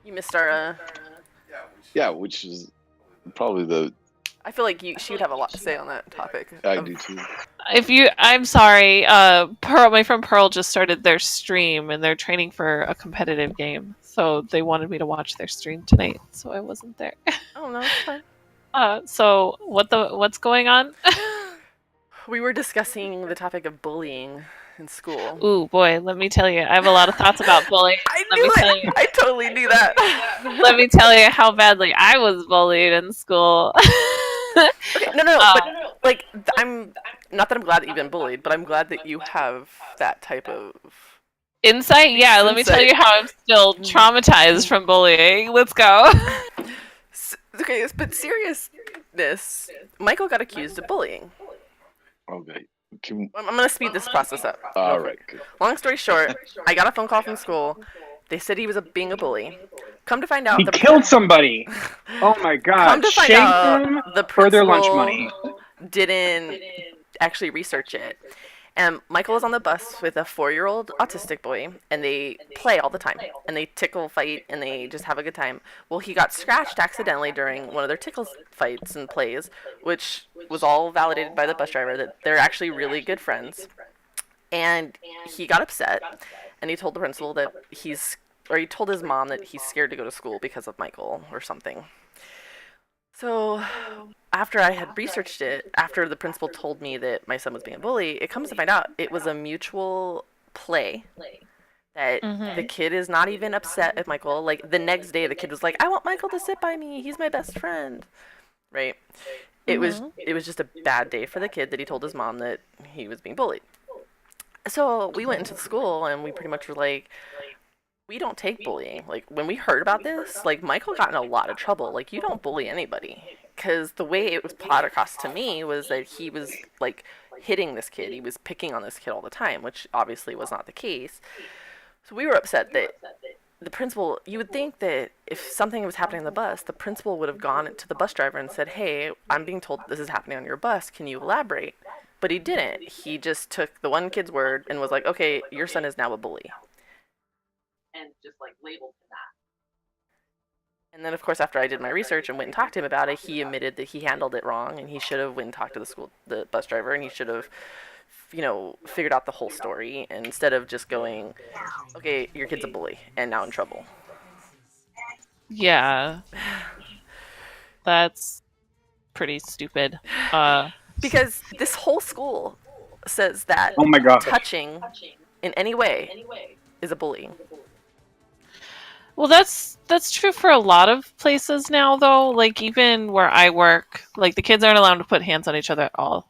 You missed our. Yeah, which is probably the. I feel like she would have a lot to say on that topic. I do too. I'm sorry. Pearl, my friend Pearl just started their stream, and they're training for a competitive game. So they wanted me to watch their stream tonight, so I wasn't there. Oh no, it's fine. So what's going on? We were discussing the topic of bullying in school. Ooh boy, let me tell you, I have a lot of thoughts about bullying. I knew it. I totally knew that. Let me tell you how badly I was bullied in school. Okay, no, but like I'm not that I'm glad that you've been bullied, but I'm glad that you have that type of insight. Yeah, let me tell you how I'm still traumatized from bullying. Let's go. Okay, but seriousness, Michael got accused of bullying. Okay. I'm gonna speed this process up. All right. Good. Long story short, I got a phone call from school. They said he was being a bully. Come to find out, he killed somebody. Oh my god! Come to find Shame out, him the for their lunch principal money. didn't actually research it. And Michael was on the bus with a 4-year-old autistic boy, and they play all the time, and they tickle fight, and they just have a good time. Well, he got scratched accidentally during one of their tickle fights and plays, which was all validated by the bus driver that they're actually really good friends. And he got upset, and he told the principal that he told his mom that he's scared to go to school because of Michael or something. So after I had researched it, after the principal told me that my son was being a bully, it comes to find out it was a mutual play. That the kid is not even upset at Michael. Like, the next day, the kid was like, I want Michael to sit by me. He's my best friend. Right? It was just a bad day for the kid that he told his mom that he was being bullied. So we went into the school, and we pretty much were like, we don't take bullying. Like, when we heard about this, like, Michael got in a lot of trouble. Like, you don't bully anybody. Because the way it was put across to me was that he was, like, hitting this kid. He was picking on this kid all the time, which obviously was not the case. So we were upset that the principal, you would think that if something was happening on the bus, the principal would have gone to the bus driver and said, hey, I'm being told this is happening on your bus. Can you elaborate? But he didn't. He just took the one kid's word and was like, okay, your son is now a bully. And just, like, labeled him that. And then, of course, after I did my research and went and talked to him about it, he admitted that he handled it wrong, and he should have went and talked to the bus driver, and he should have, figured out the whole story, and instead of just going, okay, your kid's a bully, and now in trouble. Yeah. That's pretty stupid. Because this whole school says that Oh my god. touching in any way is a bullying. Well, that's true for a lot of places now, though. Like, even where I work, like, the kids aren't allowed to put hands on each other at all.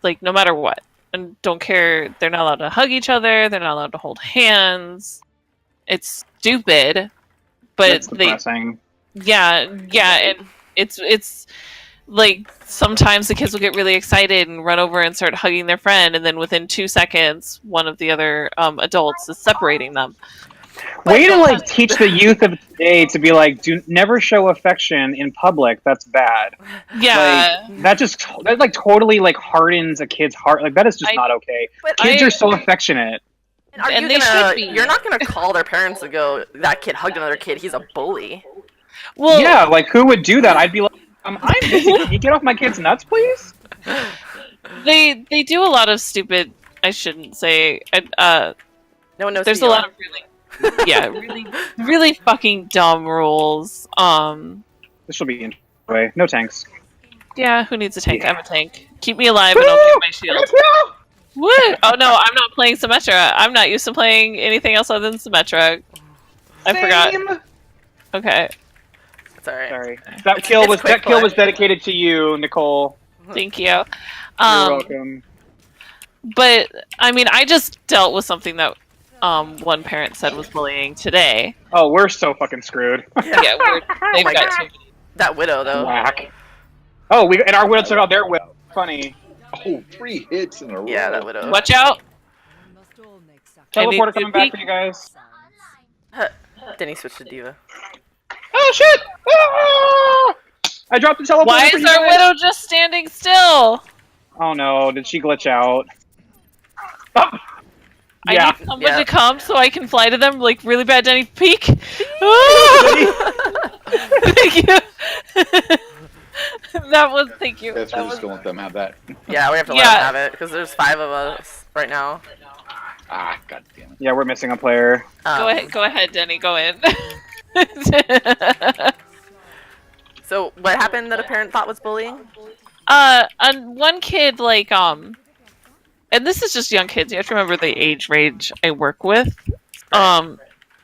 Like, no matter what. And don't care, they're not allowed to hug each other, they're not allowed to hold hands. It's stupid, but That's depressing. and it's like, sometimes the kids will get really excited and run over and start hugging their friend, and then within 2 seconds, one of the other adults is separating them. Way to, like, teach the youth of today to be like, never show affection in public. That's bad. Yeah, like, that like totally like hardens a kid's heart. Like, that is just not okay. Kids are so affectionate. And they should be. You're not gonna call their parents and go, that kid hugged another kid, he's a bully. Well, yeah, like, who would do that? I'd be like, I'm busy. Can you get off my kid's nuts, please? They do a lot of stupid. I shouldn't say. No one knows. There's a lot of really fucking dumb rules. This will be interesting. No tanks. Yeah, who needs a tank? I'm a tank. Keep me alive and I'll get my shield. Woo! Oh no, I'm not playing Symmetra. I'm not used to playing anything else other than Symmetra. I forgot. Okay. It's alright. Sorry. That kill was dedicated to you, Nicole. Thank you. You're welcome. But I mean, I just dealt with something that one parent said was bullying today. Oh, we're so fucking screwed. Yeah, they've got too many. That widow though. Whack. Oh, and our widow took out their widow. Funny. Oh, 3 hits in a row. Yeah, that widow. Watch out! Teleporter coming back for you guys. Then he switched to Diva. Oh shit! Ah! I dropped the teleporter. Why is our widow just standing still? Oh no, did she glitch out? Oh. I Yeah. need someone Yeah. to come so I can fly to them, like, really bad, Denny. Peek! Thank you! Thank you. That's That we're was, just gonna let them have that. Yeah, we have to let Yeah. him have it because there's 5 of us right now. Ah, god damn it. Yeah, we're missing a player. go ahead, Denny, go in. So what happened that a parent thought was bullying? And one kid, like, and this is just young kids, you have to remember the age range I work with. Right.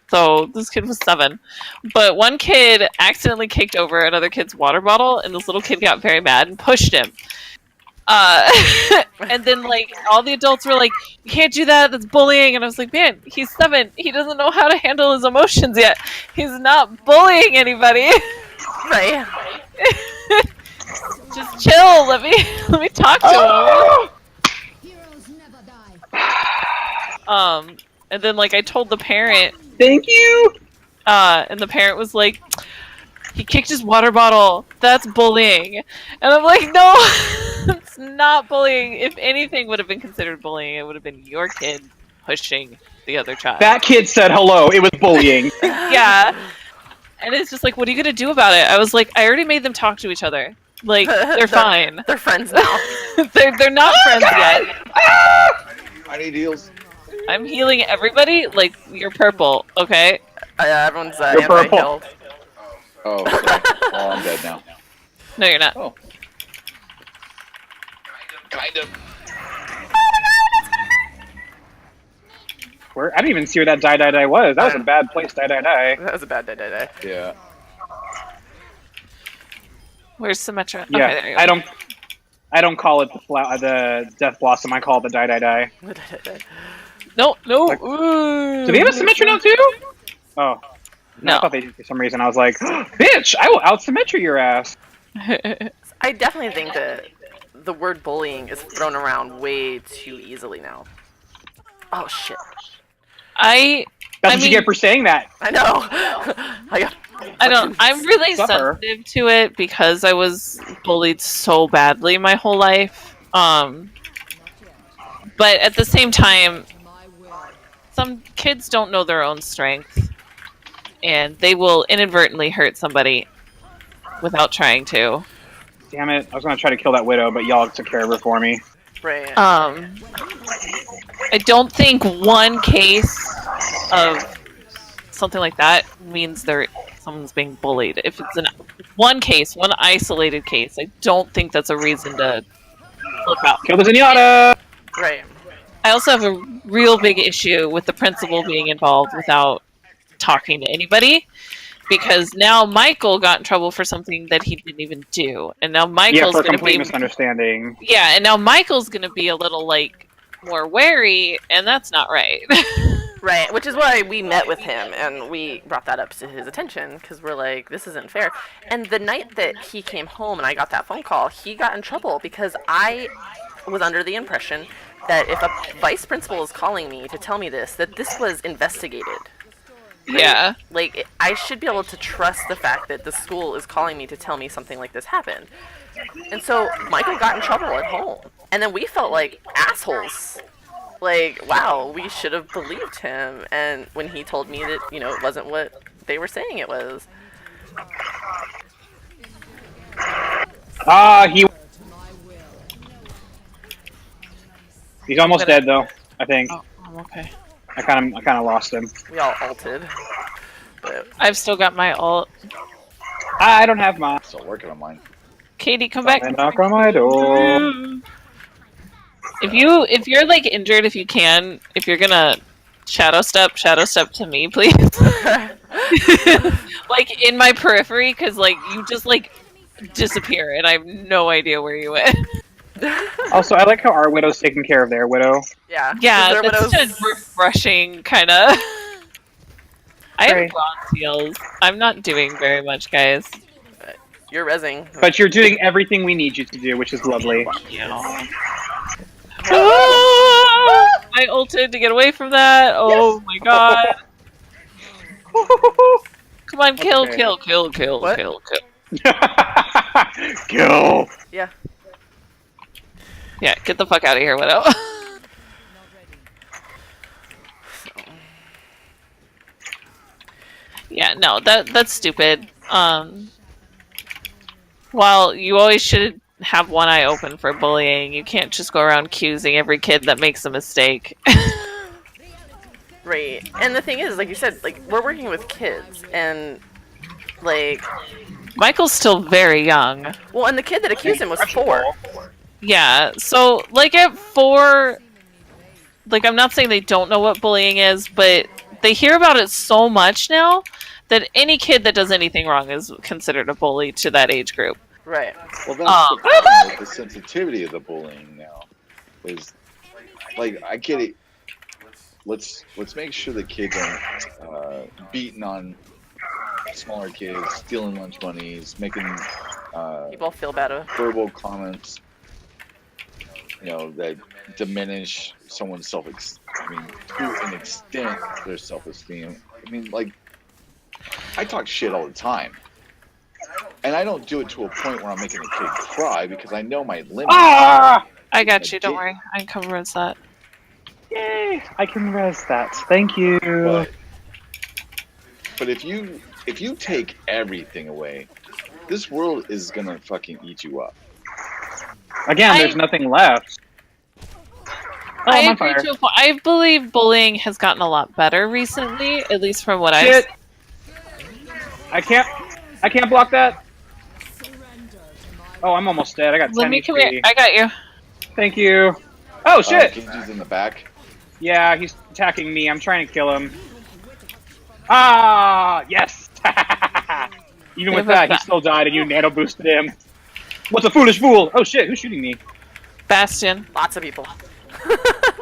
So this kid was 7. But one kid accidentally kicked over another kid's water bottle, and this little kid got very mad and pushed him. And then, like, all the adults were like, "You can't do that, that's bullying." And I was like, man, he's 7. He doesn't know how to handle his emotions yet. He's not bullying anybody. Right. Just chill. Let me talk to Heroes never die. him. And then, like, I told the parent, Thank you. and the parent was like, he kicked his water bottle. That's bullying. And I'm like, no, it's not bullying. If anything would have been considered bullying, it would have been your kid pushing the other child. That kid said hello. It was bullying. Yeah. And it's just like, what are you going to do about it? I was like, I already made them talk to each other. Like, they're fine. They're friends now. They're not friends yet. I need heals. I'm healing everybody. Like, you're purple, okay? Everyone's You're purple. anti-healed. Oh, sorry. Oh, I'm dead now. No, you're not. Oh. Kind of. Where I didn't even see where that die was. That was a bad place. Die. That was a bad day. Yeah. Where's Symmetra? Yeah, Okay, there you go. I don't call it the death blossom. I call it the die. No. Like- Ooh. Do they have a Symmetra now too? Oh. No. I thought they did for some reason. I was like, bitch, I will out Symmetra your ass. I definitely think that the word bullying is thrown around way too easily now. Oh shit. I That's I what mean- you get for saying that. I know. I'm really Suffer. sensitive to it because I was bullied so badly my whole life. But at the same time, some kids don't know their own strength, and they will inadvertently hurt somebody without trying to. Damn it! I was gonna try to kill that widow, but y'all took care of her for me. Right. I don't think one case of something like that means someone's being bullied. If it's one isolated case, I don't think that's a reason to flip out. Kill the Zenyatta! Right. I also have a real big issue with the principal being involved without talking to anybody, because now Michael got in trouble for something that he didn't even do, and now Yeah, Michael's for a going to complete be misunderstanding. and now Michael's going to be a little like more wary, and that's not right. Right, which is why we met with him and we brought that up to his attention because we're like, this isn't fair. And the night that he came home and I got that phone call, he got in trouble because I was under the impression that if a vice principal is calling me to tell me this, that this was investigated. Right? Yeah. Like, I should be able to trust the fact that the school is calling me to tell me something like this happened. And so Michael got in trouble at home. And then we felt like assholes. Like, wow, we should have believed him. And when he told me that, you know, it wasn't what they were saying it was. He's almost dead though. I think Oh, okay. I kind of lost him. We all ulted. But I've still got my ult. I don't have mine. Still working on mine. Katie, come back. And knock on my door. If you're like injured, if you can, if you're gonna shadow step to me, please. Like in my periphery, because like you just like disappear and I have no idea where you went. Also, I like how our widow's taking care of their widow. yeah. Yeah, Their that's widows- such a refreshing kind of. I have Right. bronze heals. I'm not doing very much, guys. You're rezzing. But you're doing everything we need you to do, which is lovely. I ulted to get away from that. Oh my god. Come on, kill. What? Kill. Kill. Yeah. Yeah, get the fuck out of here, Widow. Yeah, no, that's stupid. While you always should have one eye open for bullying, you can't just go around accusing every kid that makes a mistake. Right. And the thing is, like you said, like we're working with kids, and like, Michael's still very young. well, and the kid that accused him was 4. Yeah, so like at 4, like I'm not saying they don't know what bullying is, but they hear about it so much now that any kid that does anything wrong is considered a bully to that age group. Right. Well, that's the problem with the sensitivity of the bullying now. Is like I get it. Let's make sure the kids aren't beating on smaller kids, stealing lunch monies, making People feel better. verbal comments. You know, that diminish someone's to an extent, their self-esteem. I mean, like, I talk shit all the time. And I don't do it to a point where I'm making a kid cry because I know my limits. Ah! I got you, don't worry. I can cover that. Yay! I can res that. Thank you. But if you take everything away, this world is gonna fucking eat you up. Again, there's nothing left. Oh, I I'm on agree fire. to a point. I believe bullying has gotten a lot better recently, at least from what I've Shit! I can't block that. Oh, I'm almost dead. I got 10 Let me HP. come here. I got you. Thank you. Oh shit! Genji's in the back. Yeah, he's attacking me. I'm trying to kill him. Ah, yes! Even with that, he still died and you nano boosted him. What's a foolish fool? Oh shit, who's shooting me? Bastion. Lots of people.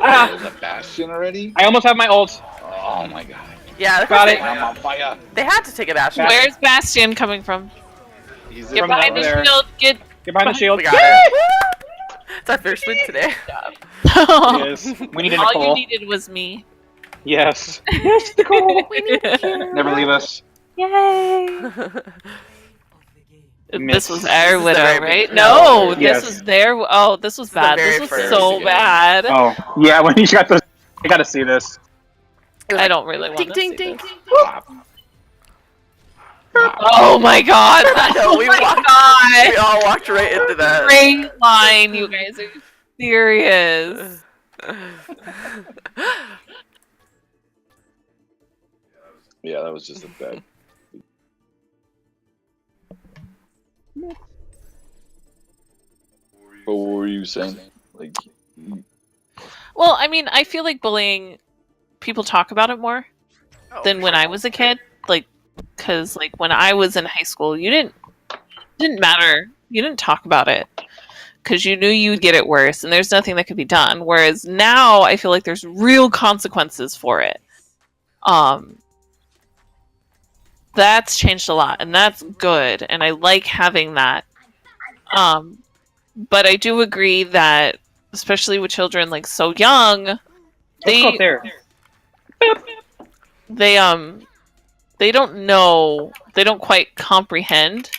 Ah, There's a bastion already? I almost have my ult. Oh my god. Yeah, Got it. I'm on fire. They had to take a bastion. Where's Bastion coming from? He's Get From behind over the there. shield. Get. Get behind the shield. We got it. It's our first win today. Yes. We needed All Nicole. you needed was me. Yes. Yes, Nicole. Yay! Never leave us. This was our the widow, very right? beginning. No, Yes. this was their. Oh, this was This is the bad. very This was first so beginning. bad. Oh, yeah, when he got the... I gotta see this. I don't really want Ding, to ding, see ding. this. Pop. Oh my god! No, we Oh my walked. We god! all walked right into that. Straight line, you guys are serious. Yeah, that was just a bad. But what were you saying? Like, Well, I mean, I feel like bullying, people talk about it more than when I was a kid. Like, because like when I was in high school, you didn't matter. You didn't talk about it because you knew you'd get it worse, and there's nothing that could be done. Whereas now, I feel like there's real consequences for it. That's changed a lot, and that's good, and I like having that. But I do agree that, especially with children like so young, Let's go up there. they don't know, they don't quite comprehend,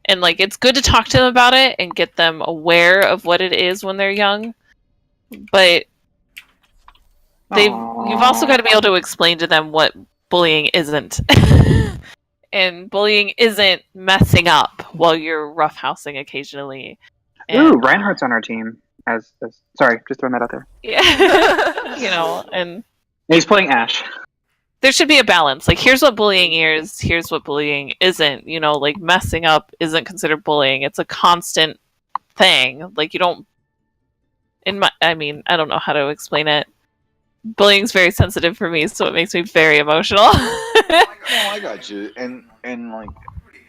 and like it's good to talk to them about it and get them aware of what it is when they're young, but you've also got to be able to explain to them what bullying isn't. And bullying isn't messing up while you're roughhousing occasionally. And, Ooh, Reinhardt's on our team. Sorry, just throwing that out there. yeah. You know, and He's playing Ashe. there should be a balance. Like, here's what bullying is, here's what bullying isn't. You know, like, messing up isn't considered bullying. It's a constant thing. Like, you don't... I mean, I don't know how to explain it. Bullying's very sensitive for me, so it makes me very emotional. no, I got you. And like,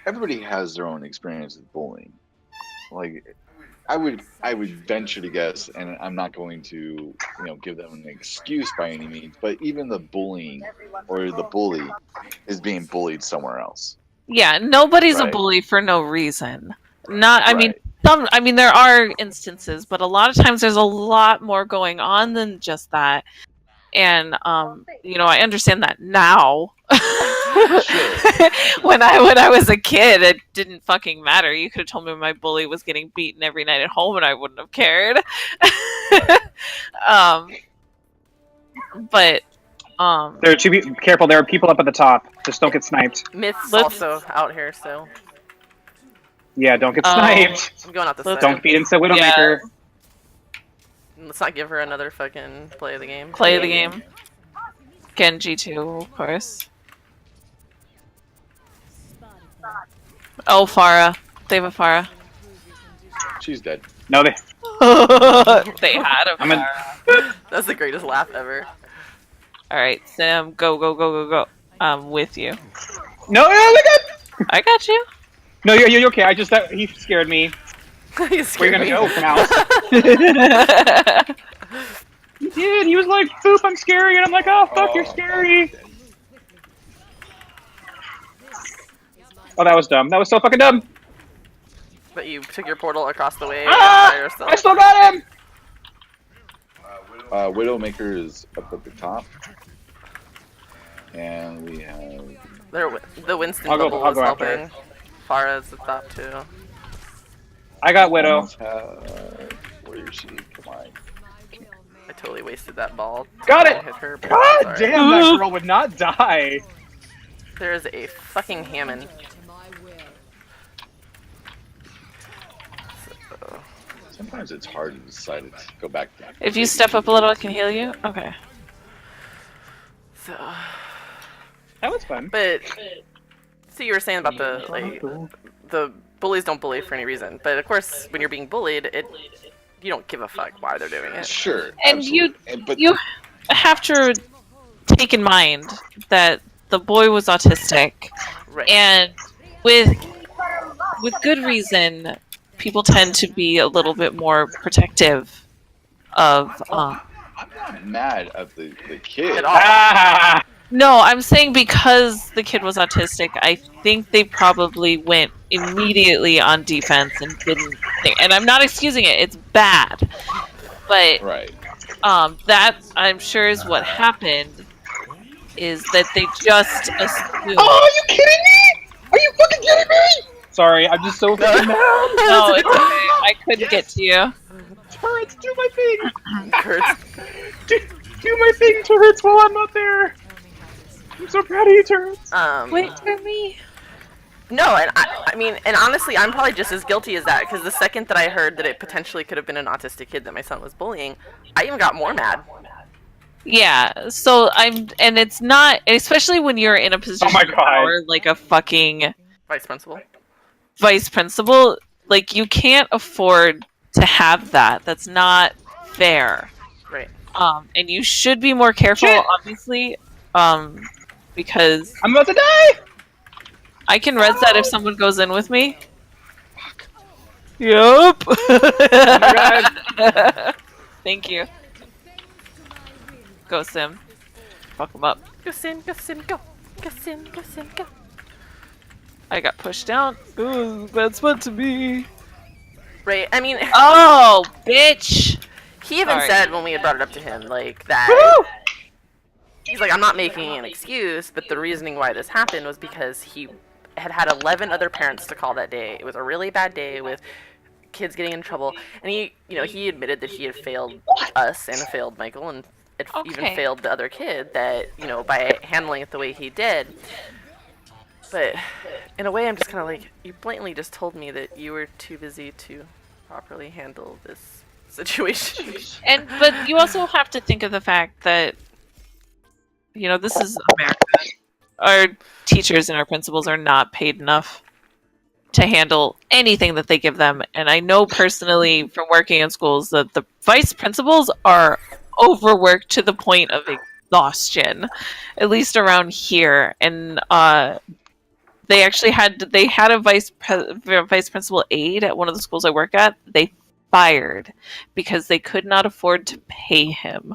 everybody has their own experience with bullying. Like, I would venture to guess, and I'm not going to, give them an excuse by any means, but even the bullying or the bully is being bullied somewhere else. Yeah, nobody's a Right. bully for no reason. I mean, Right. there are instances, but a lot of times there's a lot more going on than just that. And I understand that now. When I was a kid, it didn't fucking matter. You could have told me my bully was getting beaten every night at home, and I wouldn't have cared. But There are careful. There are people up at the top. Just don't get sniped. Myth's Let's- also out here, so Yeah, don't get Oh. sniped. I'm going out the Let's- side. Don't feed into Widowmaker. Let's not give her another fucking play of the game. Play the game. Genji too, of course. Oh, Pharah. They have a Pharah. She's dead. No, they. They had a I'm in- Pharah. That's the greatest laugh ever. Alright, Sam, go. I'm with you. No, oh my god! I got you. No, you're okay. I just he scared me. You Where you scared gonna me. go, mouse? He did. He was like, "Poop, I'm scary," and I'm like, "Oh, fuck, you're scary." Oh, that was dumb. That was so fucking dumb. But you took your portal across the way Ah! by yourself. I still got him. Widowmaker is up at the top, and we have. The Winston I'll go bubble is after helping. Farah's at the top too. I got Widow. almost have- Where is she? Come on. I totally wasted that ball. Got to it! Hit her, but God sorry. damn, that girl would not die. There is a fucking Hammond. So, Sometimes it's hard to decide to go back. To If you step up a little, I can heal you. Okay. so, That was fun. but see, you were saying about the bullies don't bully for any reason, but of course, when you're being bullied, you don't give a fuck why they're doing it. Sure. And absolutely. But You have to take in mind that the boy was autistic, Right. and with good reason, people tend to be a little bit more protective of. I'm not mad at the kid. At all. Ah! No, I'm saying because the kid was autistic, I think they probably went immediately on defense and didn't think. And I'm not excusing it; it's bad, but Right. that I'm sure is what happened. Is that they just assumed? Oh, are you kidding me? Are you fucking kidding me? Sorry, I'm just so fucking mad. No, it's okay. I couldn't get to you. Turrets, do my thing. Kurt's Do my thing, turrets, while I'm not there. I'm so proud of you, turrets. Wait for me. No, and I mean, and honestly, I'm probably just as guilty as that, because the second that I heard that it potentially could have been an autistic kid that my son was bullying, I even got more mad. Yeah, so and it's not, especially when you're in a position Oh my of God. power, like a fucking Vice principal. vice principal, like you can't afford to have that. That's not fair. Right. And you should be more careful, Shit. obviously, because I'm about to die. I can res that if someone goes in with me. Yup. God. Thank you. Go, Sim. Fuck him up. Go Sim, go Sim, go. Go Sim, go Sim, go. I got pushed down. Ooh, that's meant to be. Right, I mean, Oh, bitch! he even Sorry. said when we had brought it up to him, like, that he's like, I'm not making an excuse, but the reasoning why this happened was because he had 11 other parents to call that day. It was a really bad day with kids getting in trouble, and he admitted that he had failed us and failed Michael and had even Okay. failed the other kid, that, by handling it the way he did. But in a way, I'm just kind of like, you blatantly just told me that you were too busy to properly handle this situation. But you also have to think of the fact that, this is America. Our teachers and our principals are not paid enough to handle anything that they give them. And I know personally from working in schools that the vice principals are overworked to the point of exhaustion, at least around here. And they actually had a vice principal aide at one of the schools I work at. They fired because they could not afford to pay him.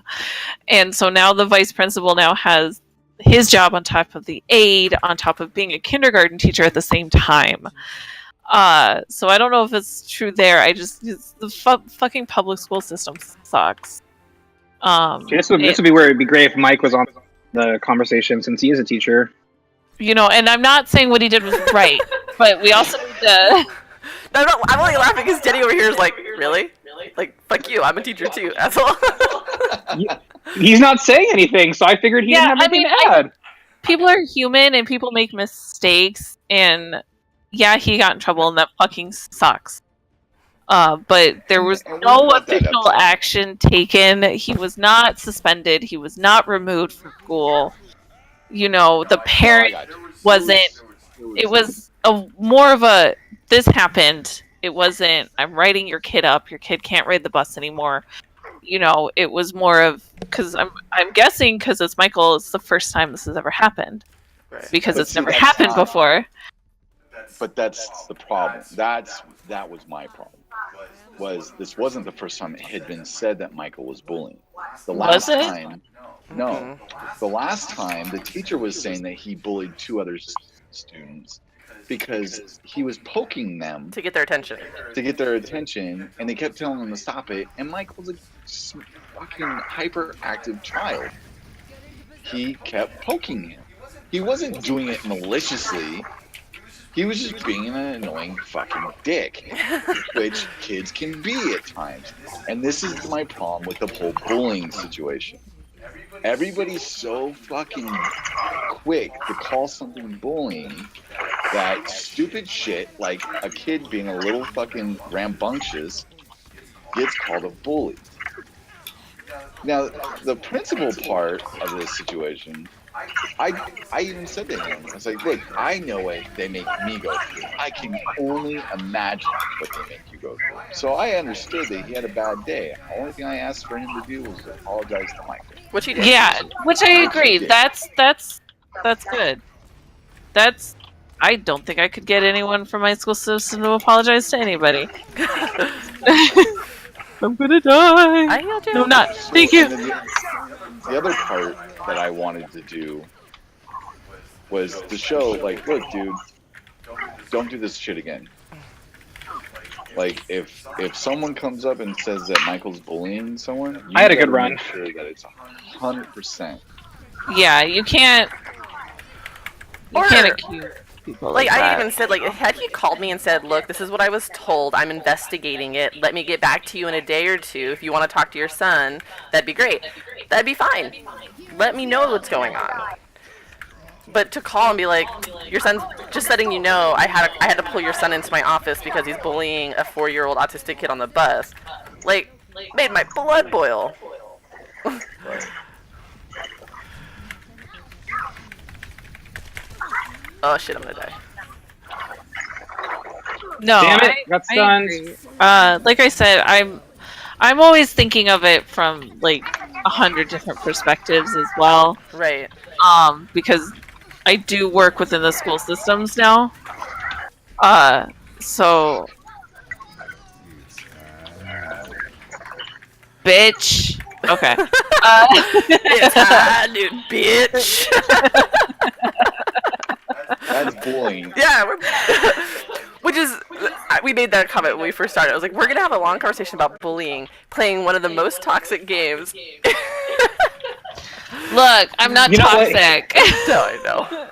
And so now the vice principal now has his job on top of the aide, on top of being a kindergarten teacher at the same time. So I don't know if it's true there. The fucking public school system sucks. See, this would be where it'd be great if Mike was on the conversation, since he is a teacher. And I'm not saying what he did was right, but we also need to. No, I'm only laughing because Jenny over here is like, really? Like, fuck you, I'm a teacher too, asshole. He's not saying anything, so I figured he Yeah, didn't have I anything mean, to add. People are human and people make mistakes, and yeah, he got in trouble and that fucking sucks. But there was And we no brought that up official to him. action taken. He was not suspended. He was not removed from school. You know, the No, I parent got you. wasn't. It was more of a this happened. It wasn't. I'm writing your kid up. Your kid can't ride the bus anymore. You know, it was more of because I'm guessing because it's Michael. It's the first time this has ever happened Right. because But it's see, never that's happened not- before. But that's the problem. That was my problem. Was this wasn't the first time it had been said that Michael was bullying. The Was last it? time, no. The last time, the teacher was saying that he bullied two other students because he was poking them To get their attention. and they kept telling him to stop it. And Michael's a fucking hyperactive child. He kept poking him. He wasn't doing it maliciously. He was just being an annoying fucking dick, which kids can be at times. And this is my problem with the whole bullying situation. Everybody's so fucking quick to call something bullying that stupid shit, like a kid being a little fucking rambunctious, gets called a bully. Now, the principal part of this situation, I even said to him, I was like, look, I know what they make me go through. I can only imagine what they make you go through. So I understood that he had a bad day. The only thing I asked for him to do was apologize to Michael. Which he did. Yeah, which I agree. did. That's good. That's I don't think I could get anyone from my school system to apologize to anybody. I'm gonna die. I healed you. No, I'm not. So, Thank you. and then the other part that I wanted to do was to show, like, look, dude, don't do this shit again. Like, if someone comes up and says that Michael's bullying someone, you I had a good better run. make sure that it's 100%. Yeah, you can't. You Or- can't accuse people Like, like I that. even said, like, had he called me and said, look, this is what I was told, I'm investigating it, let me get back to you in a day or two, if you want to talk to your son, that'd be great. That'd be fine. Let me know what's going on. But to call and be like, your son's, just letting you know, I had to pull your son into my office because he's bullying a 4-year-old autistic kid on the bus, like, made my blood boil. Right. Oh shit, I'm gonna die. No, Damn it, I, got I stunned. agree. Like I said, I'm always thinking of it from like 100 different perspectives as well. Right. Because I do work within the school systems now. So bitch. Okay. It's high, dude, bitch. That's bullying. Yeah, which is, we made that comment when we first started. I was like, we're gonna have a long conversation about bullying, playing one of the most toxic games. Look, I'm not You know what? toxic. No, I know.